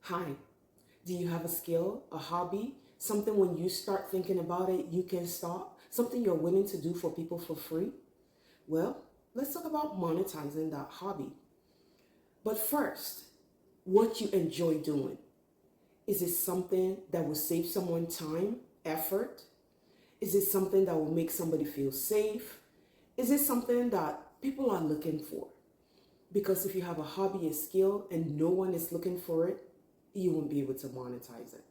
Hi, do you have a skill, a hobby, something when you start thinking about it, you can stop, something you're willing to do for people for free? Well, let's talk about monetizing that hobby. But first, what you enjoy doing. Is it something that will save someone time, effort? Is it something that will make somebody feel safe? Is it something that people are looking for? Because if you have a hobby, a skill, and no one is looking for it, you won't be able to monetize it.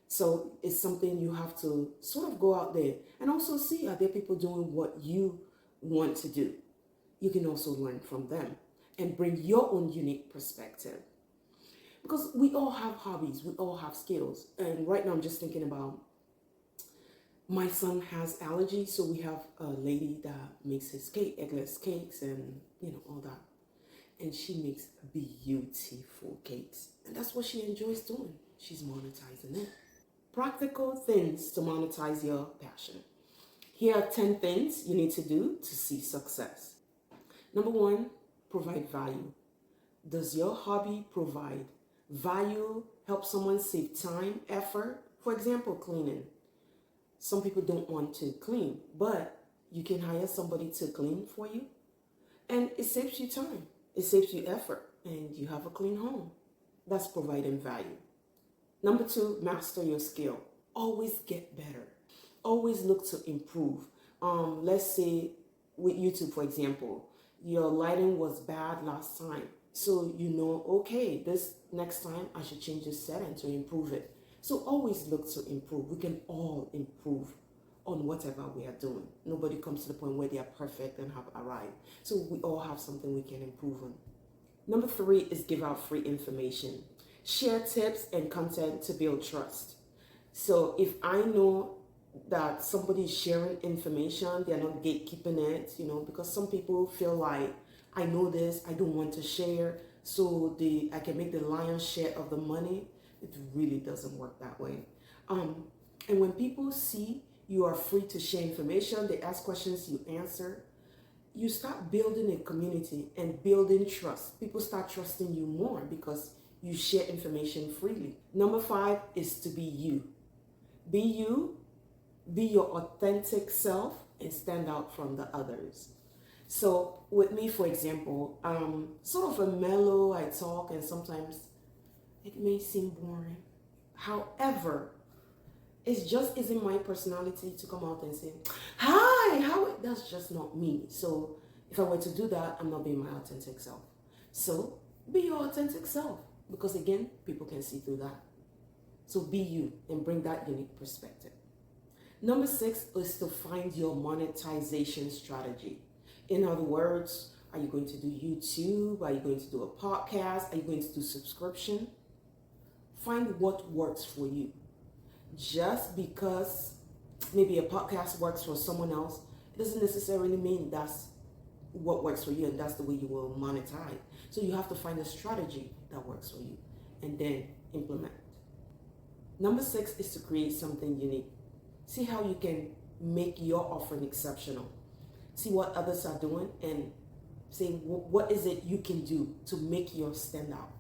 So it's something you have to sort of go out there and also see, are there people doing what you want to do? You can also learn from them and bring your own unique perspective. Because we all have hobbies, we all have skills. And right now I'm just thinking about my son has allergies, so we have a lady that makes his cake, eggless cakes and all that. And she makes beautiful cakes. And that's what she enjoys doing. She's monetizing it. Practical things to monetize your passion. Here are 10 things you need to do to see success. Number one, provide value. Does your hobby provide value, help someone save time, effort? For example, cleaning. Some people don't want to clean, but you can hire somebody to clean for you, and it saves you time. It saves you effort, and you have a clean home. That's providing value. Number two, master your skill. Always get better. Always look to improve. Let's say with YouTube, for example, your lighting was bad last time. So okay, this next time I should change this setting to improve it. So always look to improve. We can all improve on whatever we are doing. Nobody comes to the point where they are perfect and have arrived. So we all have something we can improve on. Number three is give out free information. Share tips and content to build trust. So if I know that somebody is sharing information, they're not gatekeeping it, because some people feel like, I know this, I don't want to share, so I can make the lion's share of the money. It really doesn't work that way. And when people see you are free to share information, they ask questions, you answer, you start building a community and building trust. People start trusting you more because you share information freely. Number five is to be you. Be you, be your authentic self, and stand out from the others. So with me, for example, sort of a mellow, I talk, and sometimes it may seem boring. However, it just isn't my personality to come out and say, hi, that's just not me. So if I were to do that, I'm not being my authentic self. So be your authentic self, because again, people can see through that. So be you and bring that unique perspective. Number six is to find your monetization strategy. In other words, are you going to do YouTube? Are you going to do a podcast? Are you going to do subscription? Find what works for you. Just because maybe a podcast works for someone else, it doesn't necessarily mean that's what works for you and that's the way you will monetize. So you have to find a strategy that works for you and then implement. Number six is to create something unique. See how you can make your offering exceptional. See what others are doing and say, what is it you can do to make yours stand out?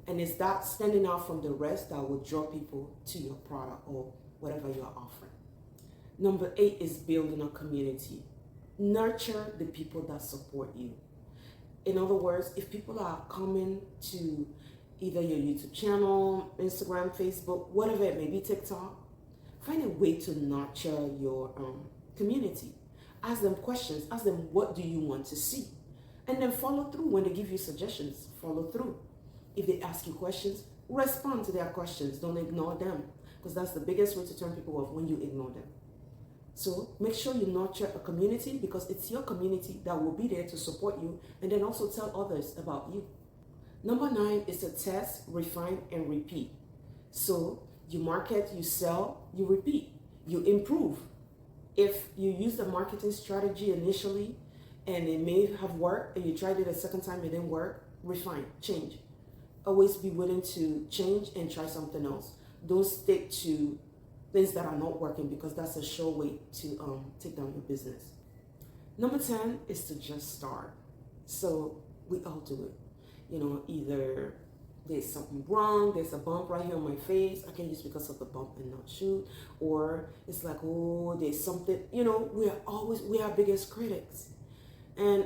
And it's that standing out from the rest that will draw people to your product or whatever you're offering. Number eight is building a community. Nurture the people that support you. In other words, if people are coming to either your YouTube channel, Instagram, Facebook, whatever it may be, TikTok, find a way to nurture your community. Ask them questions. Ask them, what do you want to see? And then follow through. When they give you suggestions, follow through. If they ask you questions, respond to their questions. Don't ignore them, because that's the biggest way to turn people off, when you ignore them. So make sure you nurture a community, because it's your community that will be there to support you and then also tell others about you. Number 9 is to test, refine, and repeat. So you market, you sell, you repeat, you improve. If you use the marketing strategy initially and it may have worked and you tried it a second time, it didn't work, refine, change. Always be willing to change and try something else. Don't stick to things that are not working, because that's a sure way to take down your business. Number 10 is to just start. So we all do it. Either there's something wrong, there's a bump right here on my face, I can use because of the bump and not shoot. Or it's like, oh, there's something, we are biggest critics. And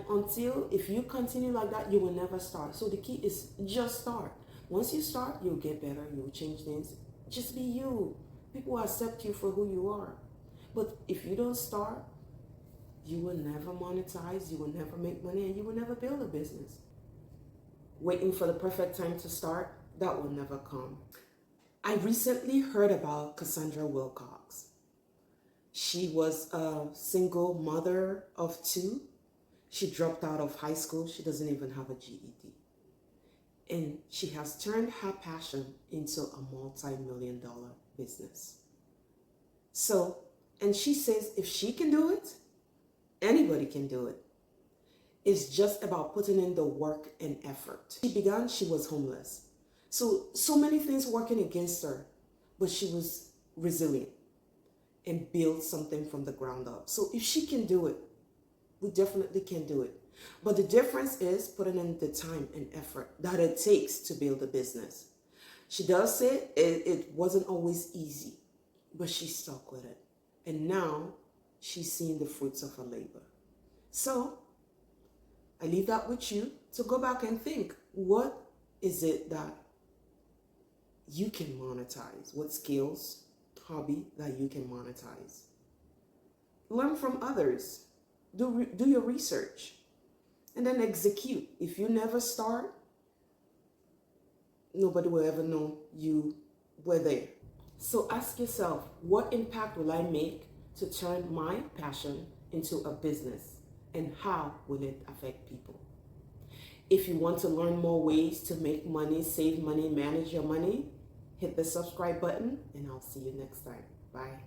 if you continue like that, you will never start. So the key is just start. Once you start, you'll get better, you'll change things. Just be you. People will accept you for who you are. But if you don't start, you will never monetize, you will never make money, and you will never build a business. Waiting for the perfect time to start, that will never come. I recently heard about Cassandra Wilcox. She was a single mother of 2. She dropped out of high school. She doesn't even have a GED. And she has turned her passion into a multi-million-dollar business. So, and she says if she can do it, anybody can do it. It's just about putting in the work and effort. She was homeless. So many things working against her, but she was resilient and built something from the ground up. So if she can do it, we definitely can do it. But the difference is putting in the time and effort that it takes to build a business. She does say it wasn't always easy, but she stuck with it. And now she's seeing the fruits of her labor. So I leave that with you to go back and think, what is it that you can monetize? What skills, hobby that you can monetize? Learn from others. Do your research. And then execute. If you never start, nobody will ever know you were there. So ask yourself, what impact will I make to turn my passion into a business? And how will it affect people? If you want to learn more ways to make money, save money, manage your money, hit the subscribe button, and I'll see you next time. Bye.